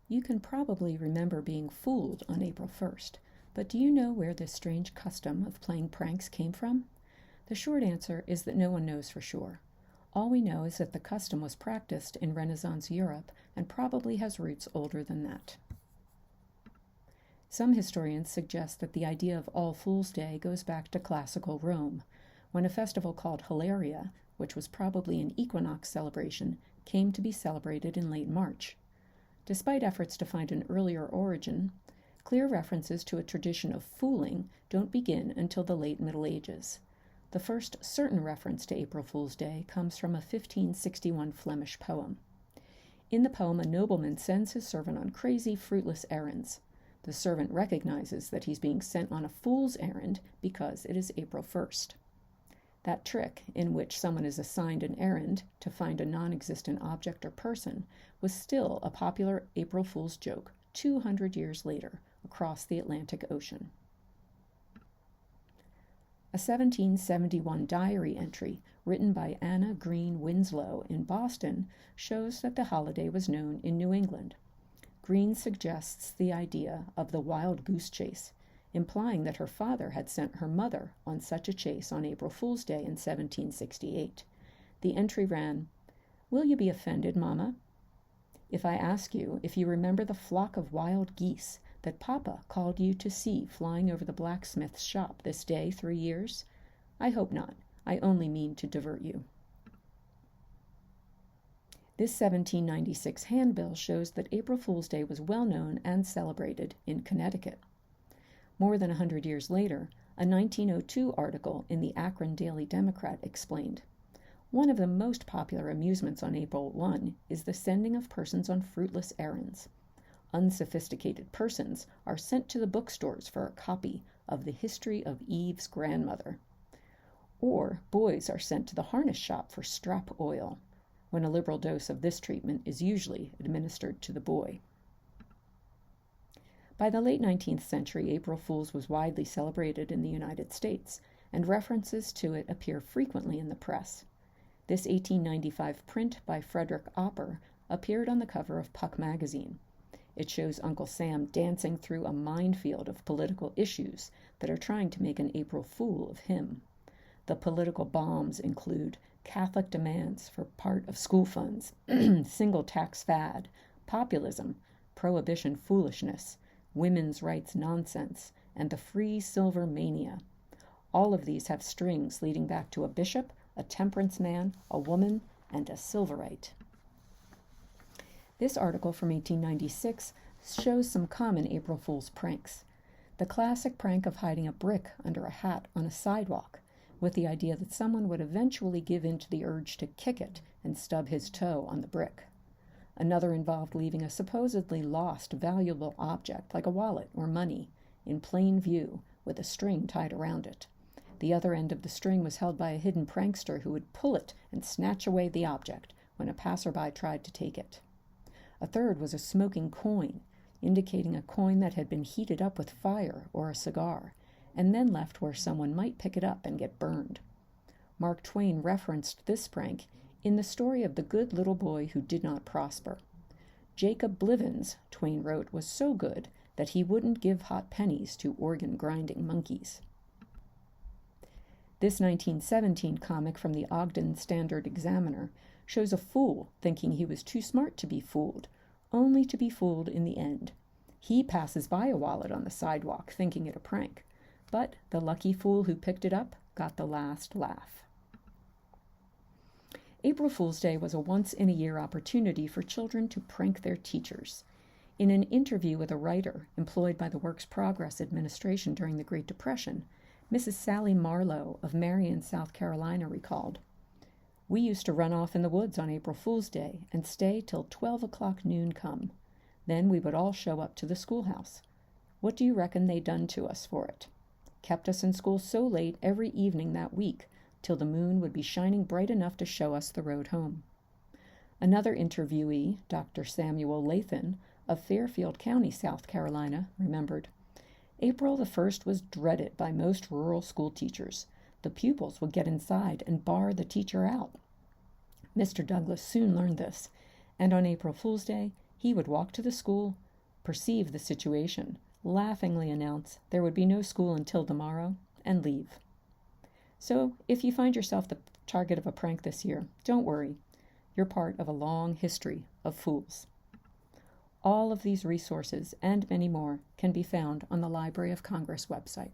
You can probably remember being fooled on April 1st, but do you know where this strange custom of playing pranks came from? The short answer is that no one knows for sure. All we know is that the custom was practiced in Renaissance Europe and probably has roots older than that. Some historians suggest that the idea of All Fool's Day goes back to classical Rome, when a festival called Hilaria, which was probably an equinox celebration, came to be celebrated in late March. Despite efforts to find an earlier origin, clear references to a tradition of fooling don't begin until the late Middle Ages. The first certain reference to April Fool's Day comes from a 1561 Flemish poem. In the poem, a nobleman sends his servant on crazy, fruitless errands. The servant recognizes that he's being sent on a fool's errand because it is April 1st. That trick, in which someone is assigned an errand to find a non-existent object or person, was still a popular April Fool's joke 200 years later across the Atlantic Ocean. A 1771 diary entry written by Anna Green Winslow in Boston shows that the holiday was known in New England. Green suggests the idea of the wild goose chase, implying that her father had sent her mother on such a chase on April Fool's Day in 1768. The entry ran, "Will you be offended, Mama, if I ask you if you remember the flock of wild geese that Papa called you to see flying over the blacksmith's shop this day 3 years? I hope not. I only mean to divert you." This 1796 handbill shows that April Fool's Day was well known and celebrated in Connecticut. More than 100 years later, a 1902 article in the Akron Daily Democrat explained, "One of the most popular amusements on April 1 is the sending of persons on fruitless errands. Unsophisticated persons are sent to the bookstores for a copy of the History of Eve's Grandmother. Or boys are sent to the harness shop for strap oil, when a liberal dose of this treatment is usually administered to the boy." By the late 19th century, April Fool's was widely celebrated in the United States, and references to it appear frequently in the press. This 1895 print by Frederick Opper appeared on the cover of Puck magazine. It shows Uncle Sam dancing through a minefield of political issues that are trying to make an April Fool of him. The political bombs include Catholic demands for part of school funds, single tax fad, populism, prohibition foolishness, women's rights nonsense, and the free silver mania. All of these have strings leading back to a bishop, a temperance man, a woman, and a silverite. This article from 1896 shows some common April Fool's pranks. The classic prank of hiding a brick under a hat on a sidewalk, with the idea that someone would eventually give in to the urge to kick it and stub his toe on the brick. Another involved leaving a supposedly lost, valuable object, like a wallet or money, in plain view with a string tied around it. The other end of the string was held by a hidden prankster who would pull it and snatch away the object when a passerby tried to take it. A third was a smoking coin, indicating a coin that had been heated up with fire or a cigar, and then left where someone might pick it up and get burned. Mark Twain referenced this prank in the story of the good little boy who did not prosper. Jacob Blivens, Twain wrote, was so good that he wouldn't give hot pennies to organ-grinding monkeys. This 1917 comic from the Ogden Standard Examiner shows a fool thinking he was too smart to be fooled, only to be fooled in the end. He passes by a wallet on the sidewalk thinking it a prank, but the lucky fool who picked it up got the last laugh. April Fool's Day was a once-in-a-year opportunity for children to prank their teachers. In an interview with a writer employed by the Works Progress Administration during the Great Depression, Mrs. Sally Marlowe of Marion, South Carolina, recalled, "We used to run off in the woods on April Fool's Day and stay till 12 o'clock noon come. Then we would all show up to the schoolhouse. What do you reckon they done to us for it? Kept us in school so late every evening that week, till the moon would be shining bright enough to show us the road home." Another interviewee, Dr. Samuel Lathan of Fairfield County, South Carolina, remembered, "April the 1st was dreaded by most rural school teachers. The pupils would get inside and bar the teacher out. Mr. Douglas soon learned this, and on April Fool's Day He would walk to the school, perceive the situation, laughingly announce there would be no school until tomorrow, and leave. So, if you find yourself the target of a prank this year, don't worry. You're part of a long history of fools. All of these resources and many more can be found on the Library of Congress website.